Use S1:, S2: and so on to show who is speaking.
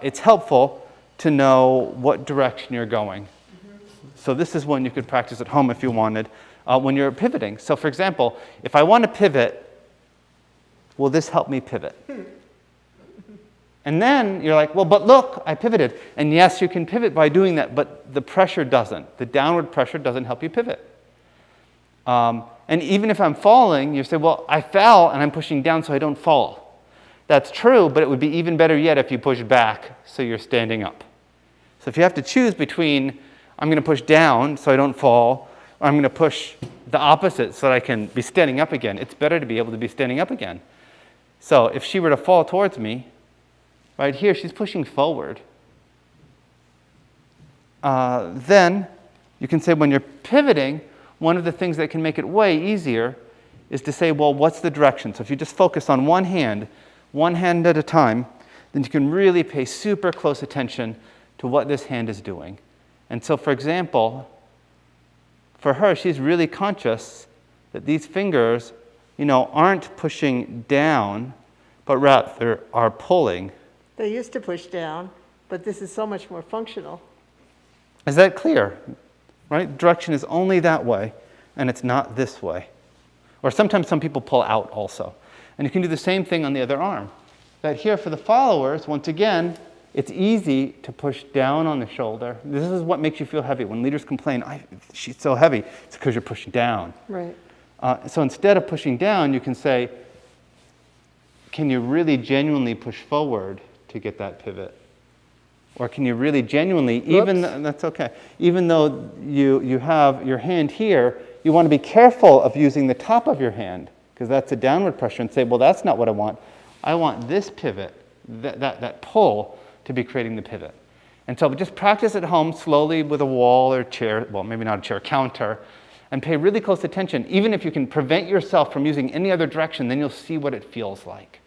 S1: It's helpful to know what direction you're going. So this is one you could practice at home if you wanted when you're pivoting. So for example, if I want to pivot, will this help me pivot? And then you're like, well, but look, I pivoted. And yes, you can pivot by doing that, but the pressure doesn't. The downward pressure doesn't help you pivot. And even if I'm falling, you say, well, I fell and I'm pushing down so I don't fall. That's true, but it would be even better yet if you push back so you're standing up. So if you have to choose between, I'm going to push down so I don't fall, or I'm going to push the opposite so that I can be standing up again, it's better to be able to be standing up again. So if she were to fall towards me, right here, she's pushing forward. Then you can say when you're pivoting, one of the things that can make it way easier is to say, well, what's the direction? So if you just focus on one hand at a time, then you can really pay super close attention to what this hand is doing. And so, for example, for her, she's really conscious that these fingers, aren't pushing down, but rather are pulling.
S2: They used to push down, but this is so much more functional.
S1: Is that clear? Right? Direction is only that way, and it's not this way. Or sometimes some people pull out also. And you can do the same thing on the other arm. That here for the followers, once again, it's easy to push down on the shoulder. This is what makes you feel heavy. When leaders complain, she's so heavy, it's because you're pushing down.
S2: Right.
S1: So instead of pushing down, you can say, can you really genuinely push forward to get that pivot? Or can you really genuinely, that's okay, even though you have your hand here, you want to be careful of using the top of your hand, because that's a downward pressure, and say, well, that's not what I want. I want this pivot, that pull, to be creating the pivot. And so just practice at home slowly with a wall or chair, well, maybe not a chair, counter, and pay really close attention. Even if you can prevent yourself from using any other direction, then you'll see what it feels like.